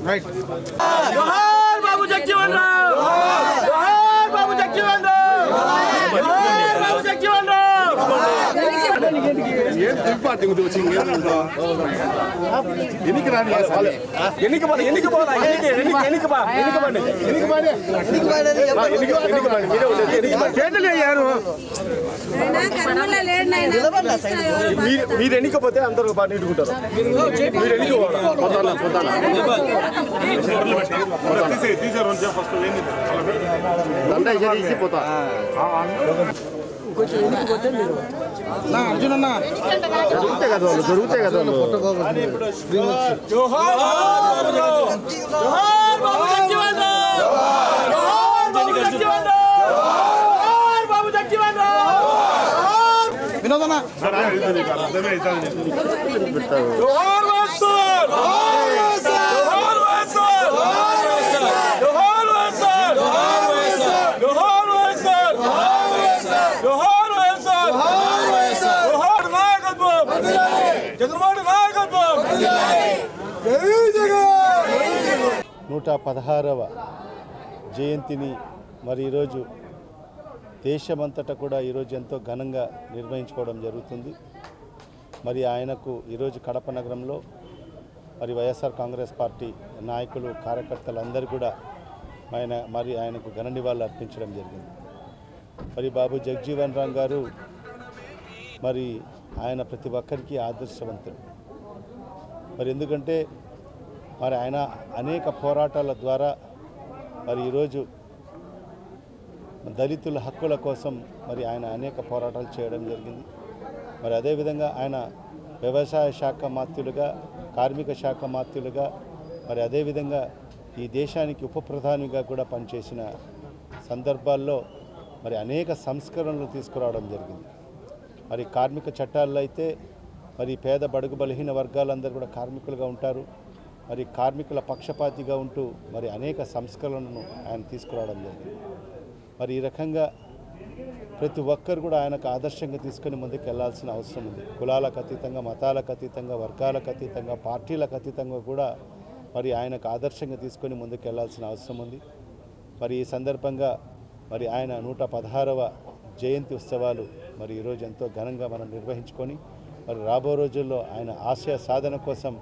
Right. జోహార్ బాబు జగజీవన్ రామ్, జోహార్ బాబు జగజీవన్ రామ్, జోహార్ బాబు జగజీవన్ రామ్. ఏం దింపాటి వచ్చి ఎన్నిక రాని చేతులు అయ్యారు. మీరు ఎన్నికపోతే అందరూ బాగా నీటుకుంటారు. మీరు ఎన్నికపోవాలి తీసిపోతా అర్జున్ అన్న దొరుకుతాయి కదా వాళ్ళు, దొరుకుతాయి కదా వాళ్ళు. వినోదన్న జగన్ 116వ జయంతిని మరి ఈరోజు దేశమంతటా కూడా ఈరోజు ఎంతో ఘనంగా నిర్వహించుకోవడం జరుగుతుంది. మరి ఆయనకు ఈరోజు కడప నగరంలో మరి వైఎస్ఆర్ కాంగ్రెస్ పార్టీ నాయకులు కార్యకర్తలందరూ కూడా ఆయనకు ఘన నివాళులు అర్పించడం జరిగింది. మరి బాబు జగజీవన్ రామ్ గారు మరి ఆయన ప్రతి ఒక్కరికి ఆదర్శవంతుడు. మరి ఎందుకంటే మరి ఆయన అనేక పోరాటాల ద్వారా మరి ఈరోజు దళితుల హక్కుల కోసం మరి ఆయన అనేక పోరాటాలు చేయడం జరిగింది. మరి అదేవిధంగా ఆయన వ్యవసాయ శాఖ మాత్యులుగా, కార్మిక శాఖ మాత్యులుగా, మరి అదేవిధంగా ఈ దేశానికి ఉప ప్రధానిగా కూడా పనిచేసిన సందర్భాల్లో మరి అనేక సంస్కరణలు తీసుకురావడం జరిగింది. మరి కార్మిక చట్టాల్లో అయితే మరి పేద బడుగు బలహీన వర్గాలందరూ కూడా కార్మికులుగా ఉంటారు. మరి కార్మికుల పక్షపాతిగా ఉంటూ మరి అనేక సంస్కరణలను ఆయన తీసుకురావడం జరిగింది. మరి ఈ రకంగా ప్రతి ఒక్కరు కూడా ఆయనకు ఆదర్శంగా తీసుకొని ముందుకు వెళ్లాల్సిన అవసరం ఉంది. కులాలకు అతీతంగా, మతాలకు అతీతంగా, వర్గాలకు అతీతంగా, పార్టీలకు అతీతంగా కూడా మరి ఆయనకు ఆదర్శంగా తీసుకొని ముందుకు వెళ్లాల్సిన అవసరం ఉంది. మరి ఈ సందర్భంగా మరి ఆయన 116వ జయంతి ఉత్సవాలు మరి ఈరోజు ఎంతో ఘనంగా మనం నిర్వహించుకొని మరి రాబో రోజుల్లో ఆయన ఆశయ సాధన కోసం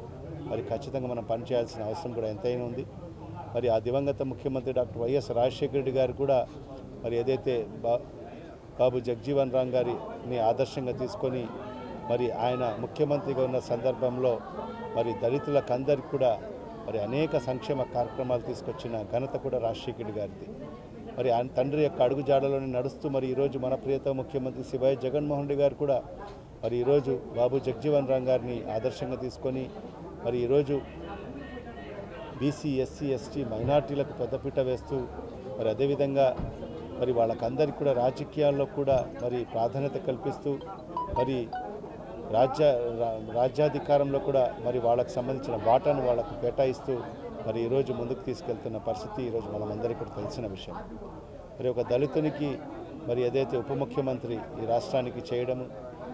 మరి ఖచ్చితంగా మనం పనిచేయాల్సిన అవసరం కూడా ఎంతైనా ఉంది. మరి ఆ దివంగత ముఖ్యమంత్రి డాక్టర్ వైఎస్ రాజశేఖర రెడ్డి గారు కూడా మరి ఏదైతే బాబు జగజీవన్ రామ్ గారిని ఆదర్శంగా తీసుకొని మరి ఆయన ముఖ్యమంత్రిగా ఉన్న సందర్భంలో మరి దళితులకందరికీ కూడా మరి అనేక సంక్షేమ కార్యక్రమాలు తీసుకొచ్చిన ఘనత కూడా రాజశేఖర రెడ్డి గారిది. మరి ఆయన తండ్రి యొక్క అడుగుజాడలోనే నడుస్తూ మరి ఈరోజు మన ప్రియతమ ముఖ్యమంత్రి శ్రీ వైఎస్ జగన్మోహన్ రెడ్డి గారు కూడా మరి ఈరోజు బాబు జగజీవన్ రామ్ గారిని ఆదర్శంగా తీసుకొని మరి ఈరోజు బీసీ, ఎస్సీ, ఎస్టీ, మైనార్టీలకు పెద్దపీట వేస్తూ మరి అదేవిధంగా మరి వాళ్ళకందరికీ కూడా రాజకీయాల్లో కూడా మరి ప్రాధాన్యత కల్పిస్తూ మరి రాజ్యాధికారంలో కూడా మరి వాళ్ళకు సంబంధించిన వాటాను వాళ్ళకు కేటాయిస్తూ మరి ఈరోజు ముందుకు తీసుకెళ్తున్న పరిస్థితి ఈరోజు మనమందరికీ కూడా తెలిసిన విషయం. మరి ఒక దళితునికి మరి ఏదైతే ఉప ముఖ్యమంత్రి ఈ రాష్ట్రానికి చేయడము,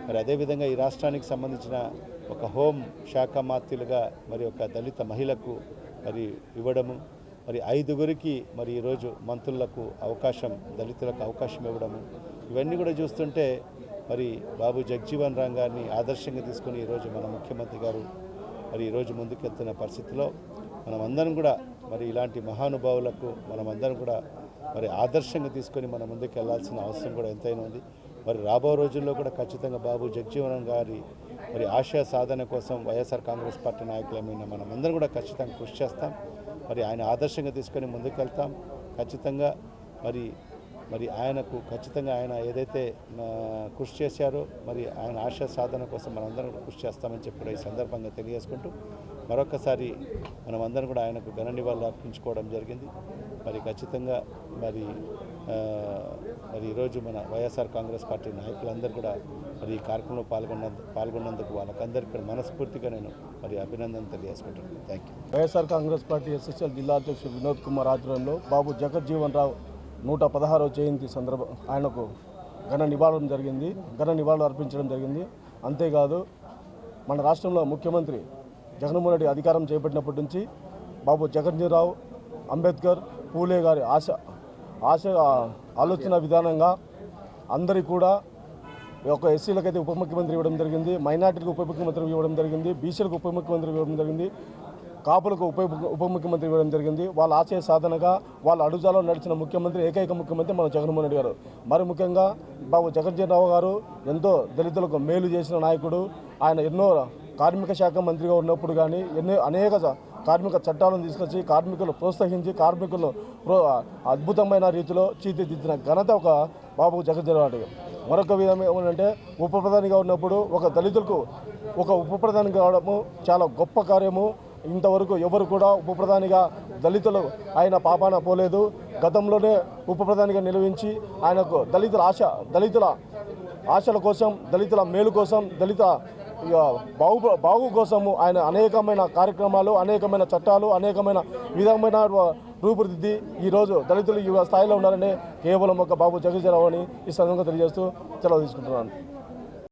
మరి అదేవిధంగా ఈ రాష్ట్రానికి సంబంధించిన ఒక హోం శాఖ మాత్యులుగా మరి ఒక దళిత మహిళకు మరి ఇవ్వడము, మరి 5గురికి మరి ఈరోజు మంత్రులకు అవకాశం, దళితులకు అవకాశం ఇవ్వడము, ఇవన్నీ కూడా చూస్తుంటే మరి బాబు జగజీవన్ రామ్ గారిని ఆదర్శంగా తీసుకుని ఈరోజు మన ముఖ్యమంత్రి గారు మరి ఈరోజు ముందుకెళ్తున్న పరిస్థితిలో మనమందరం కూడా మరి ఇలాంటి మహానుభావులకు మనమందరం కూడా మరి ఆదర్శంగా తీసుకొని మన ముందుకు వెళ్లాల్సిన అవసరం కూడా ఎంతైనా ఉంది. మరి రాబో రోజుల్లో కూడా ఖచ్చితంగా బాబు జగజీవన్ రామ్ గారి మరి ఆశయ సాధన కోసం వైఎస్ఆర్ కాంగ్రెస్ పార్టీ నాయకులమైన మనమందరం కూడా ఖచ్చితంగా కృషి చేస్తాం. మరి ఆయన ఆదర్శంగా తీసుకొని ముందుకెళ్తాం. ఖచ్చితంగా మరి ఆయనకు ఖచ్చితంగా ఆయన ఏదైతే కృషి చేశారో మరి ఆయన ఆశయ సాధన కోసం మనందరం కృషి చేస్తామని చెప్పి కూడా ఈ సందర్భంగా తెలియజేసుకుంటూ మరొకసారి మనమందరం కూడా ఆయనకు ఘన నివాళులు అర్పించుకోవడం జరిగింది. మరి ఖచ్చితంగా మరి ఈరోజు మన వైఎస్ఆర్ కాంగ్రెస్ పార్టీ నాయకులందరూ కూడా మరి ఈ కార్యక్రమంలో పాల్గొన్నందుకు వాళ్ళకందరికీ కూడా మనస్ఫూర్తిగా నేను మరి అభినందన తెలియజేసుకుంటున్నాను. Thank you. YSR Congress party SSL జిల్లా అధ్యక్షుడు వినోద్ కుమార్ ఆధ్వర్యంలో బాబు జగజీవన్ రామ్ 116వ జయంతి సందర్భం ఆయనకు ఘన నివాళులు అర్పించడం జరిగింది. అంతేకాదు మన రాష్ట్రంలో ముఖ్యమంత్రి జగన్మోహన్ రెడ్డి అధికారం చేపట్టినప్పటి నుంచి బాబు జగజ్జీవన్ అంబేద్కర్ పూలే గారి ఆలోచన విధానంగా అందరికీ కూడా ఒక ఎస్సీలకైతే ఉప ముఖ్యమంత్రి ఇవ్వడం జరిగింది, మైనార్టీలకు ఉప ముఖ్యమంత్రి ఇవ్వడం జరిగింది, బీసీలకు ఉప ముఖ్యమంత్రి ఇవ్వడం జరిగింది, కాపులకు ఉప ముఖ్యమంత్రి ఇవ్వడం జరిగింది. వాళ్ళ ఆశయ సాధనగా వాళ్ళ అడుగుజాలో నడిచిన ముఖ్యమంత్రి ఏకైక ముఖ్యమంత్రి మన జగన్మోహన్ రెడ్డి గారు. మరి ముఖ్యంగా బాబు జగజ్జీవన్ గారు ఎంతో దళితులకు మేలు చేసిన నాయకుడు. ఆయన ఎన్నో కార్మిక శాఖ మంత్రిగా ఉన్నప్పుడు కానీ అనేక కార్మిక చట్టాలను తీసుకొచ్చి కార్మికులు ప్రోత్సహించి కార్మికులను అద్భుతమైన రీతిలో తీర్చిదిద్దిన ఘనత ఒక బాబు జగజ్జీవన్ రెడ్డి. మరొక విధంగా ఏమంటే ఉప ప్రధానిగా ఉన్నప్పుడు ఒక దళితులకు ఒక ఉప ప్రధాని కావడము చాలా గొప్ప కార్యము. ఇంతవరకు ఎవరు కూడా ఉప ప్రధానిగా దళితులు ఆయన పాపాన పోలేదు. గతంలోనే ఉప ప్రధానిగా నిలవించి ఆయనకు దళితుల ఆశల కోసం, దళితుల మేలు కోసం, దళిత బాగు కోసము ఆయన అనేకమైన కార్యక్రమాలు, అనేకమైన చట్టాలు, అనేకమైన విధమైన రూపుదిద్ది ఈరోజు దళితులు ఈ స్థాయిలో ఉన్నారని కేవలం ఒక బాబు జగజ్జీవన్ రావు అని ఈ సందర్భంగా తెలియజేస్తూ సెలవు తీసుకుంటున్నాను.